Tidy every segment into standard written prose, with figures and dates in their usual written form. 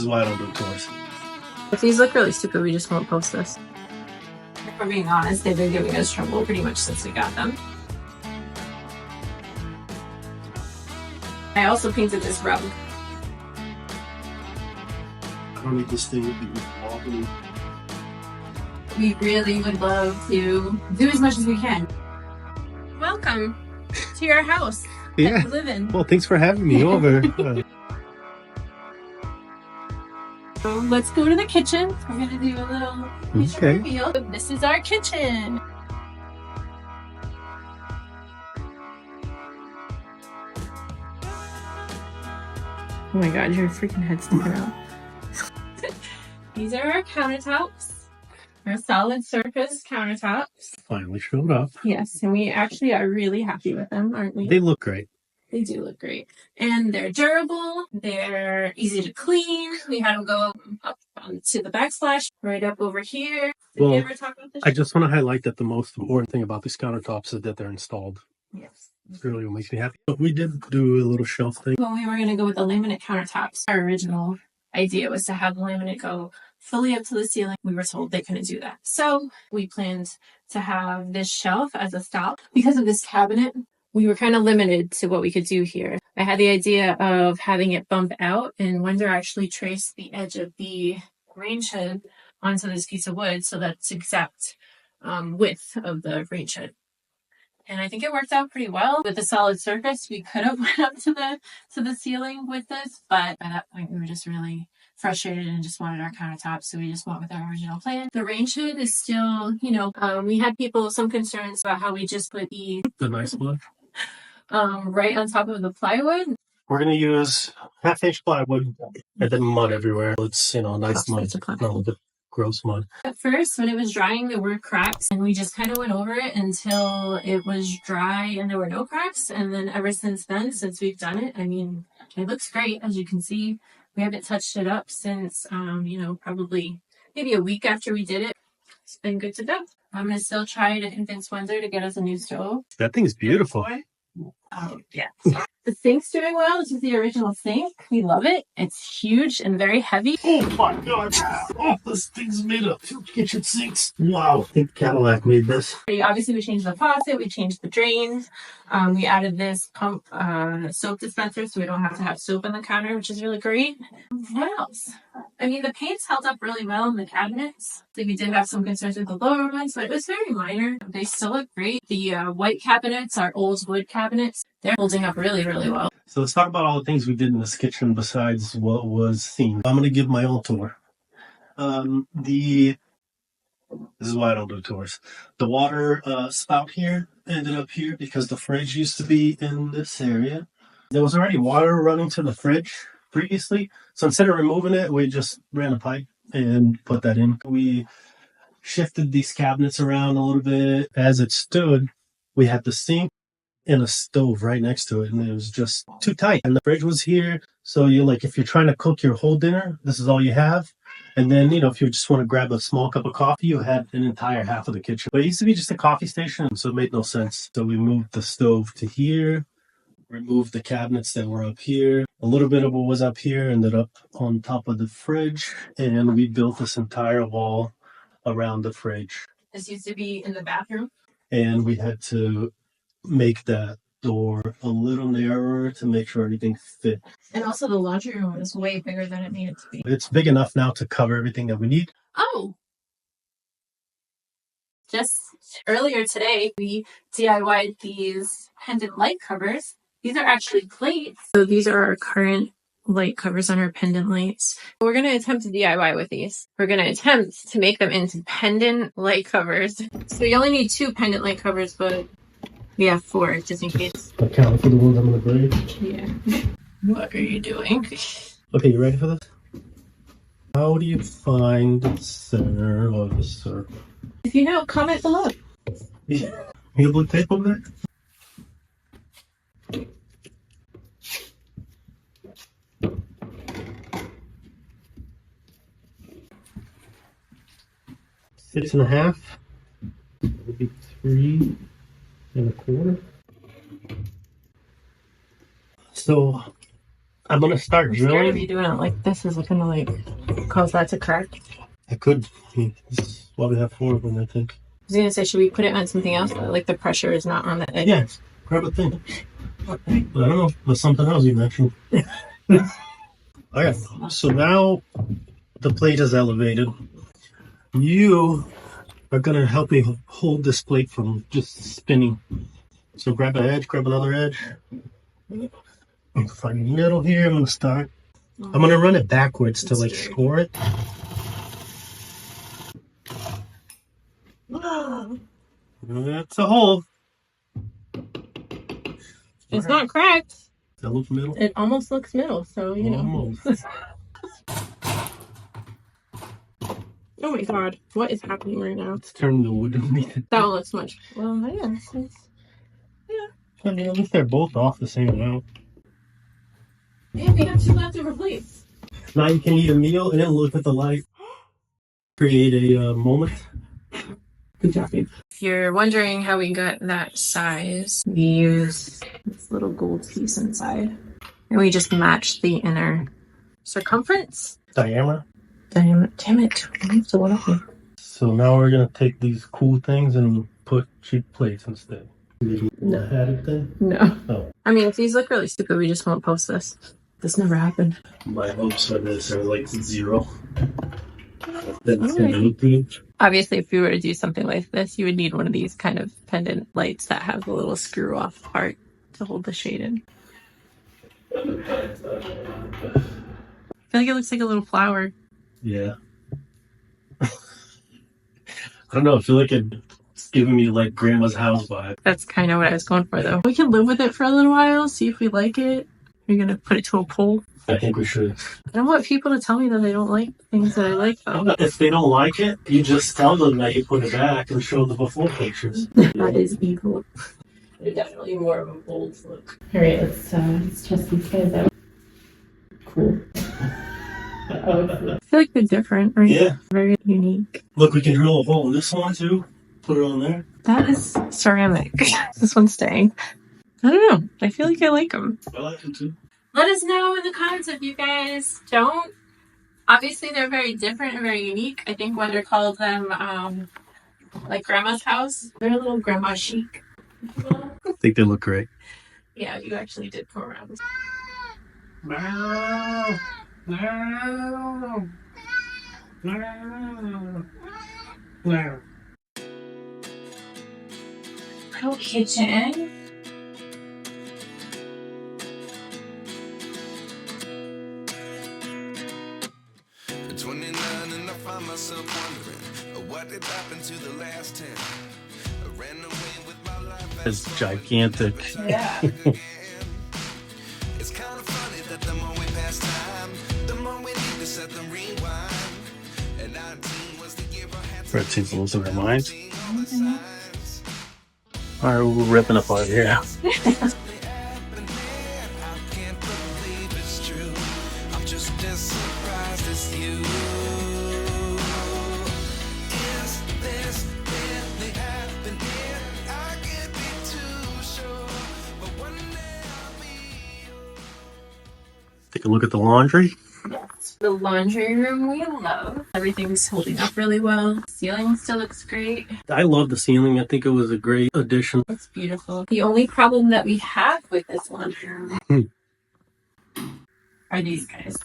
is why I don't do tours. If these look really stupid, we just won't post this. If we're being honest, they've been giving us trouble pretty much since we got them. I also painted this rug. I don't need this thing to be wobbly. We really would love to do as much as we can. Welcome to your house that you live in. Well, thanks for having me over. So let's go to the kitchen. We're going to do a little kitchen reveal. This is our kitchen. Oh my god, your freaking head's sticking out. These are our countertops. Our solid surface countertops. Finally showed up. Yes, and we actually are really happy with them, aren't we? They look great. They do look great. And they're durable. They're easy to clean. We had them go up to the backsplash, right up over here. Did we ever talk about this? I just want to highlight that the most important thing about these countertops is that they're installed. Yes. It's really what makes me happy. But we did do a little shelf thing. When we were going to go with the laminate countertops, our original idea was to have the laminate go fully up to the ceiling. We were told they couldn't do that. So we planned to have this shelf as a stop. Because of this cabinet, we were kind of limited to what we could do here. I had the idea of having it bump out, and Wender actually traced the edge of the range hood onto this piece of wood so that's exact width of the range hood. And I think it worked out pretty well. With the solid surface, we could have went up to the ceiling with this, but by that point we were just really frustrated and just wanted our countertops, so we just went with our original plan. The range hood is still, we had some concerns about how we just put the nice wood right on top of the plywood. We're going to use half-inch plywood and then mud everywhere. It's, nice mud, not a bit gross mud. At first, when it was drying, there were cracks, and we just kind of went over it until it was dry and there were no cracks. And then ever since then, since we've done it, I mean, it looks great. As you can see, we haven't touched it up since, probably maybe a week after we did it. It's been good to go. I'm going to still try to convince Wender to get us a new stove. That thing's beautiful. Oh, yeah. The sink's doing well. This is the original sink. We love it. It's huge and very heavy. Oh my god. Oh, this thing's made of 2 kitchen sinks. Wow. I think Cadillac made this. Obviously, we changed the faucet. We changed the drains. We added this pump soap dispenser so we don't have to have soap on the counter, which is really great. What else? I mean, the paint's held up really well in the cabinets. So we did have some concerns with the lower ones, but it was very minor. They still look great. The white cabinets, our old wood cabinets, they're holding up really, really well. So let's talk about all the things we did in this kitchen besides what was seen. I'm going to give my own tour. This is why I don't do tours. The water spout here ended up here because the fridge used to be in this area. There was already water running to the fridge previously. So instead of removing it, we just ran a pipe and put that in. We shifted these cabinets around a little bit. As it stood, we had the sink and a stove right next to it, and it was just too tight. And the fridge was here, so if you're trying to cook your whole dinner, this is all you have. And then, if you just want to grab a small cup of coffee, you had an entire half of the kitchen. But it used to be just a coffee station, so it made no sense. So we moved the stove to here, removed the cabinets that were up here. A little bit of what was up here ended up on top of the fridge, and we built this entire wall around the fridge. This used to be in the bathroom. And we had to make that door a little narrower to make sure everything fit. And also the laundry room is way bigger than it needed to be. It's big enough now to cover everything that we need. Oh! Just earlier today, we DIY'd these pendant light covers. These are actually plates. So these are our current light covers on our pendant lights. We're going to attempt to DIY with these. We're going to attempt to make them into pendant light covers. So we only need 2 pendant light covers, but we have 4 just in case. Account for the ones I'm going to break. Yeah. What are you doing? Okay, you ready for this? How do you find the center of the circle? If you know, comment below. Yeah. You have blue tape over there? 6.5. That would be 3.25. So I'm gonna start I'm scared of drilling. you doing it like this. Is it gonna like cause that to crack? I could. This is why we have 4 of them, I think. I was gonna say, should we put it on something else? Like the pressure is not on the edge. Yeah, grab a thing. I don't know. There's something else you mentioned. Alright, so now the plate is elevated. You are gonna help me hold this plate from just spinning. So grab an edge, grab another edge. Find the middle here. I'm gonna start. I'm gonna run it backwards to like score it. That's a hole. It's not cracked. That looks middle. It almost looks middle, so you know. Almost. Oh my god, what is happening right now? Let's turn the wood underneath it. That one looks much. Well, yeah. I mean, at least they're both off the same amount. Yeah, we have 2 leftover plates. Now you can eat a meal and then look at the light. Create a moment. Good job, babe. If you're wondering how we got that size, we use this little gold piece inside. And we just match the inner circumference. Diameter. Damn it. I have to one up here. So now we're going to take these cool things and put cheap plates instead. No. Added thing? No. Oh. I mean, if these look really stupid, we just won't post this. This never happened. My hopes on this are like 0. Obviously, if you were to do something like this, you would need one of these kind of pendant lights that have the little screw off part to hold the shade in. I feel like it looks like a little flower. Yeah. I don't know. I feel like it's giving me like grandma's house vibe. That's kind of what I was going for, though. We can live with it for a little while, see if we like it. You're going to put it to a poll? I think we should. I don't want people to tell me that they don't like things that I like, though. If they don't like it, you just tell them that you put it back and show the before pictures. That is evil. They're definitely more of a bold look. Alright, let's test these guys out. Cool. I feel like they're different, right? Yeah. Very unique. Look, we can drill a hole in this one too. Put it on there. That is ceramic. This one's staying. I don't know. I feel like I like them. I like them too. Let us know in the comments if you guys don't. Obviously, they're very different and very unique. I think Wender called them like grandma's house. They're a little grandma chic. I think they look great. Yeah, you actually did come around. No. No. No. No. Little kitchen. At 29 and I find myself wondering what did happen to the last 10. I ran away with my life. It's gigantic. Yeah. It's kind of funny that the more we pass time, the more we need to set them rewind. And 19 was the year I had to FRANCINE's losing her mind. Alright, we're ripping apart here. Take a look at the laundry. Yes. The laundry room we love. Everything's holding up really well. The ceiling still looks great. I love the ceiling. I think it was a great addition. It's beautiful. The only problem that we have with this laundry room are these guys.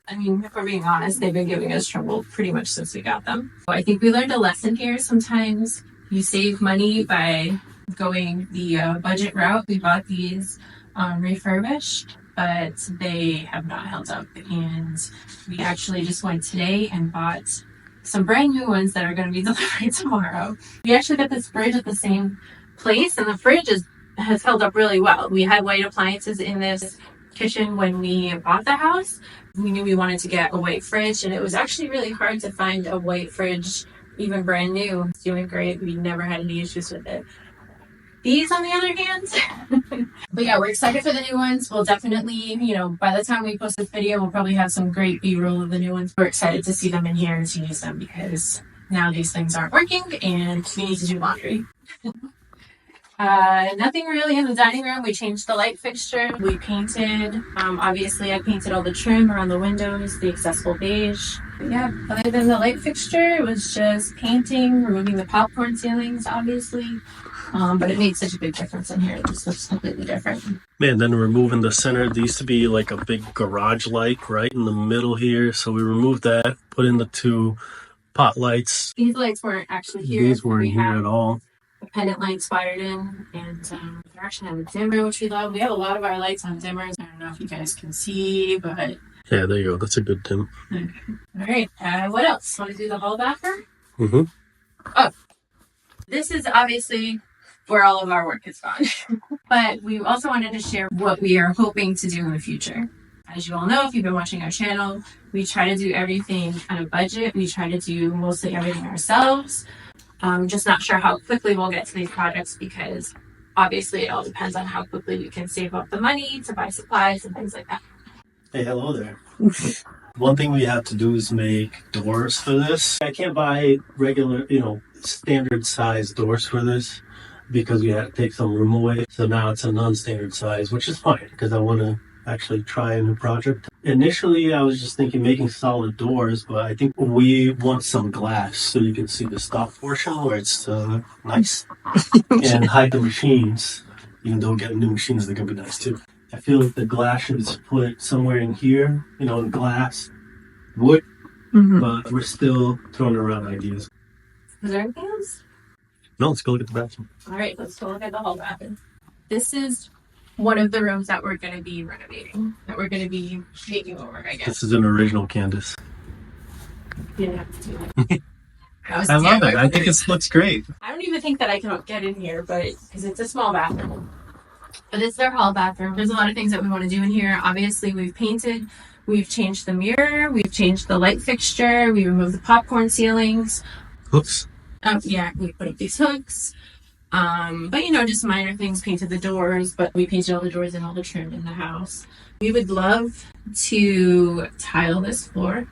I mean, if we're being honest, they've been giving us trouble pretty much since we got them. So I think we learned a lesson here. Sometimes you save money by going the budget route. We bought these refurbished, but they have not held up. And we actually just went today and bought some brand new ones that are going to be delivered tomorrow. We actually got this fridge at the same place, and the fridge has held up really well. We had white appliances in this kitchen when we bought the house. We knew we wanted to get a white fridge, and it was actually really hard to find a white fridge, even brand new. It's doing great. We never had any issues with it. These, on the other hand, but yeah, we're excited for the new ones. We'll definitely, by the time we post this video, we'll probably have some great B-roll of the new ones. We're excited to see them in here and to use them because now these things aren't working and we need to do laundry. Nothing really in the dining room. We changed the light fixture. We painted. Obviously, I painted all the trim around the windows, the accessible beige. But yeah, other than the light fixture, it was just painting, removing the popcorn ceilings, obviously. But it made such a big difference in here. It just looks completely different. Man, then removing the center, there used to be like a big garage light right in the middle here. So we removed that, put in the 2 pot lights. These lights weren't actually here. These weren't here at all. A pendant light wired in, and we actually have a dimmer, which we love. We have a lot of our lights on dimmers. I don't know if you guys can see, but yeah, there you go. That's a good dim. Okay. All right. What else? Want to do the hall bathroom? Mm-hmm. Oh, this is obviously where all of our work is gone, but we also wanted to share what we are hoping to do in the future. As you all know, if you've been watching our channel, we try to do everything on a budget. We try to do mostly everything ourselves. Just not sure how quickly we'll get to these projects because obviously it all depends on how quickly we can save up the money to buy supplies and things like that. Hey, hello there. One thing we have to do is make doors for this. I can't buy regular, standard size doors for this because we had to take some room away. So now it's a non-standard size, which is fine because I want to actually try a new project. Initially, I was just thinking making solid doors, but I think we want some glass so you can see the stock portion where it's nice and hide the machines. Even though getting new machines, they're going to be nice too. I feel like the glass should be put somewhere in here, in glass, wood, but we're still throwing around ideas. Is there anything else? No, let's go look at the bathroom. All right, let's go look at the hall bathroom. This is one of the rooms that we're going to be renovating, that we're going to be making over, I guess. This is an original Candice. You didn't have to do that. I love it. I think it looks great. I don't even think that I can get in here, but because it's a small bathroom. But this is our hall bathroom. There's a lot of things that we want to do in here. Obviously, we've painted, we've changed the mirror, we've changed the light fixture, we removed the popcorn ceilings. Hooks. Yeah, we put up these hooks. But just minor things, painted the doors, but we painted all the doors and all the trim in the house. We would love to tile this floor.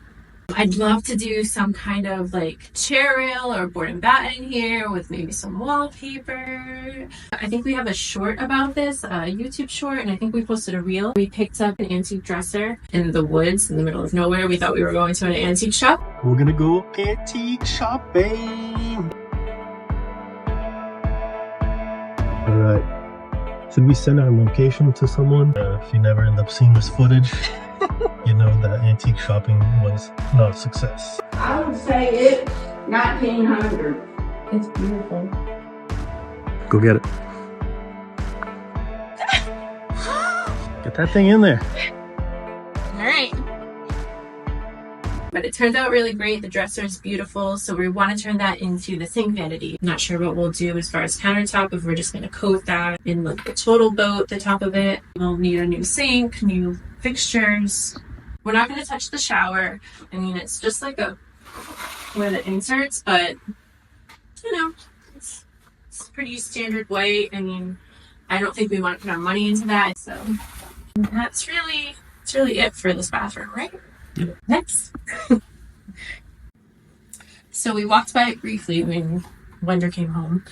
I'd love to do some kind of like chair rail or board and batten in here with maybe some wallpaper. I think we have a short about this, a YouTube short, and I think we posted a reel. We picked up an antique dresser in the woods in the middle of nowhere. We thought we were going to an antique shop. We're gonna go antique shopping. All right. Should we send our location to someone? If you never end up seeing this footage, you know that antique shopping was not a success. I would say it's 1900. It's beautiful. Go get it. Get that thing in there. All right. But it turned out really great. The dresser is beautiful, so we want to turn that into the sink vanity. Not sure what we'll do as far as countertop, if we're just going to coat that in like a total boat, the top of it. We'll need a new sink, new fixtures. We're not going to touch the shower. I mean, it's just like where the inserts, but it's pretty standard white. I mean, I don't think we want to put our money into that. So that's really it for this bathroom, right? Yep. Next. So we walked by it briefly when Wender came home.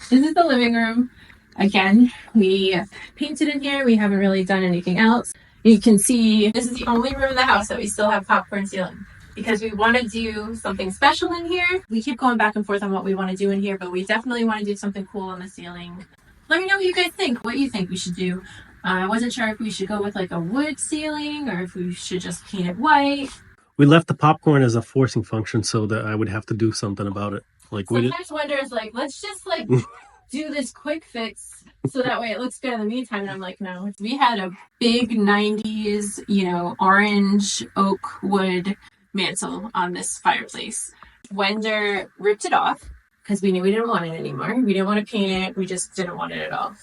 This is the living room. Again, we painted in here. We haven't really done anything else. You can see this is the only room in the house that we still have popcorn ceiling because we want to do something special in here. We keep going back and forth on what we want to do in here, but we definitely want to do something cool on the ceiling. Let me know what you guys think, what you think we should do. I wasn't sure if we should go with like a wood ceiling or if we should just paint it white. We left the popcorn as a forcing function so that I would have to do something about it. Sometimes Wender is like, let's just like do this quick fix so that way it looks good in the meantime. And I'm like, no. We had a big 90s, orange oak wood mantle on this fireplace. Wender ripped it off because we knew we didn't want it anymore. We didn't want to paint it. We just didn't want it at all.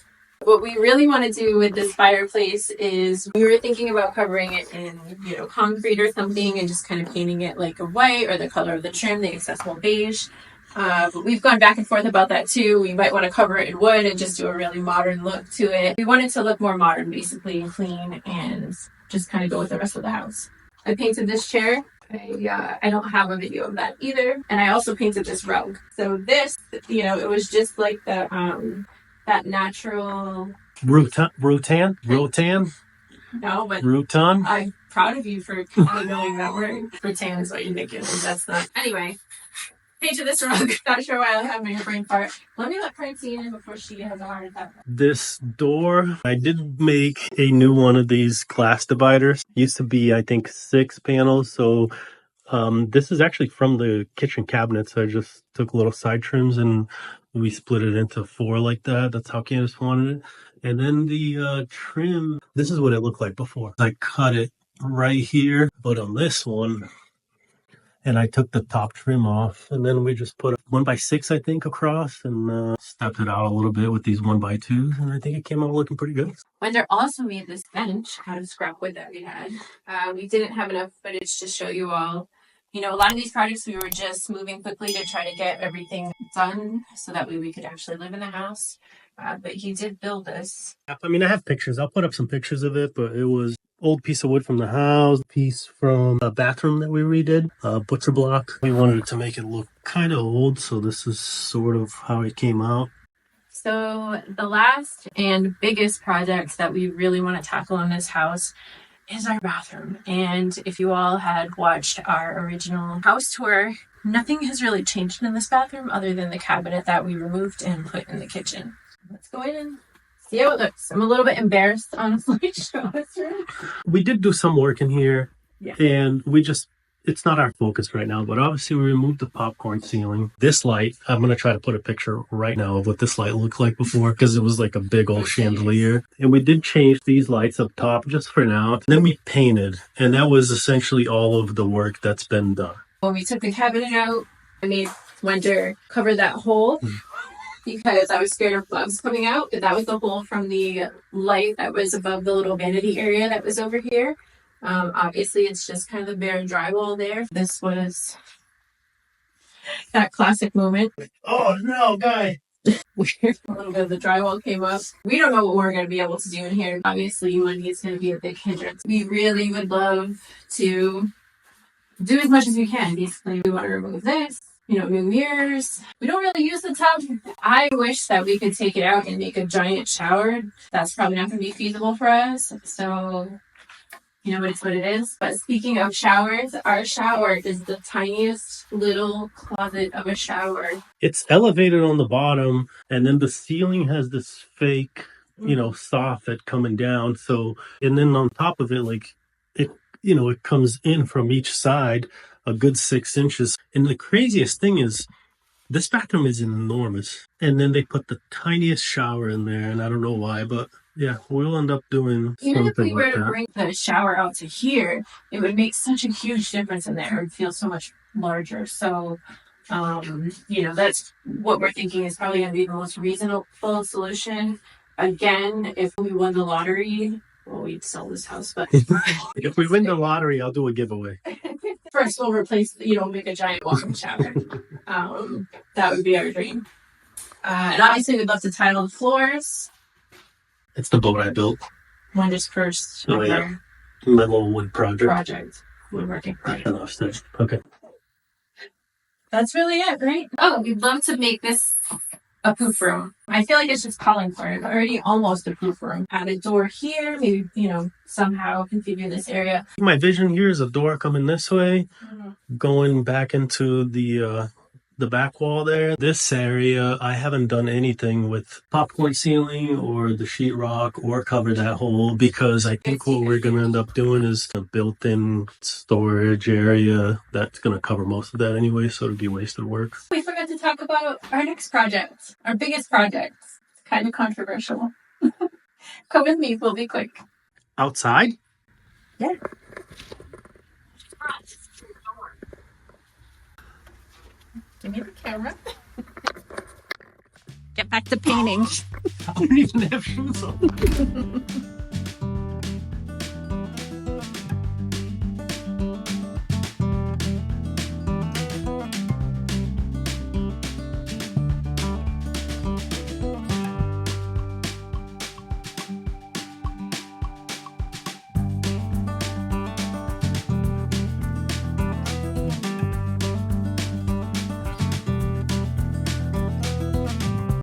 What we really want to do with this fireplace is we were thinking about covering it in, concrete or something and just kind of painting it like a white or the color of the trim, the accessible beige. But we've gone back and forth about that too. We might want to cover it in wood and just do a really modern look to it. We want it to look more modern, basically, and clean, and just kind of go with the rest of the house. I painted this chair. I don't have a video of that either. And I also painted this rug. So this, it was just like the that natural Rutan? No, but Rutan? I'm proud of you for kind of knowing that word. Rattan is what you're thinking. That's not. Anyway, painted this rug. Not sure why I have my brain fart. Let me let Francine in before she has a heart attack. This door, I did make a new one of these glass dividers. Used to be, I think, 6 panels. So this is actually from the kitchen cabinets. I just took little side trims and we split it into 4 like that. That's how Candice wanted it. And then the trim, this is what it looked like before. I cut it right here, but on this one, and I took the top trim off, and then we just put a 1x6, I think, across, and stepped it out a little bit with these 1x2s, and I think it came out looking pretty good. Wender also made this bench out of scrap wood that we had. We didn't have enough footage to show you all. A lot of these projects we were just moving quickly to try to get everything done so that way we could actually live in the house. But he did build this. I mean, I have pictures. I'll put up some pictures of it, but it was old piece of wood from the house, piece from a bathroom that we redid, a butcher block. We wanted to make it look kind of old, so this is sort of how it came out. So the last and biggest project that we really want to tackle in this house is our bathroom. And if you all had watched our original house tour, nothing has really changed in this bathroom other than the cabinet that we removed and put in the kitchen. Let's go in and see how it looks. I'm a little bit embarrassed, honestly, to show this room. We did do some work in here, yeah. And it's not our focus right now, but obviously we removed the popcorn ceiling. This light, I'm going to try to put a picture right now of what this light looked like before, because it was like a big old chandelier. And we did change these lights up top just for now. And then we painted, and that was essentially all of the work that's been done. When we took the cabinet out, I made Wender cover that hole because I was scared of bugs coming out. But that was the hole from the light that was above the little vanity area that was over here. Obviously, it's just kind of the bare drywall there. This was that classic moment. Oh, no, guy. Where a little bit of the drywall came up. We don't know what we're going to be able to do in here. Obviously, money is going to be a big hindrance. We really would love to do as much as we can. Basically, we want to remove this, new mirrors. We don't really use the tub. I wish that we could take it out and make a giant shower. That's probably not going to be feasible for us. So, it's what it is. But speaking of showers, our shower is the tiniest little closet of a shower. It's elevated on the bottom, and then the ceiling has this fake, soffit coming down. So, and then on top of it, it comes in from each side a good 6 inches. And the craziest thing is this bathroom is enormous. And then they put the tiniest shower in there, and I don't know why, but yeah, we'll end up doing even something if we were like to that. bring the shower out to here, it would make such a huge difference in there. It would feel so much larger. So, that's what we're thinking is probably going to be the most reasonable solution. Again, if we won the lottery, well, we'd sell this house, but if we win the lottery, I'll do a giveaway. First, we'll replace, make a giant walk-in shower. That would be our dream. And obviously, we'd love to tile the floors. It's the boat I built. Wender's first Oh, yeah. My little wood project. Woodworking project. Okay. That's really it, right? Oh, we'd love to make this a poof room. I feel like it's just calling for it. Already almost a poof room. Add a door here, maybe, somehow configure this area. My vision here is a door coming this way, going back into the back wall there. This area, I haven't done anything with popcorn ceiling or the sheetrock or cover that hole, because I think what we're going to end up doing is a built-in storage area that's going to cover most of that anyway, so it'd be wasted work. We forgot to talk about our next project, our biggest project. It's kind of controversial. Come with me, we'll be quick. Outside? Yeah. Give me the camera. Get back to painting. I don't even have shoes on.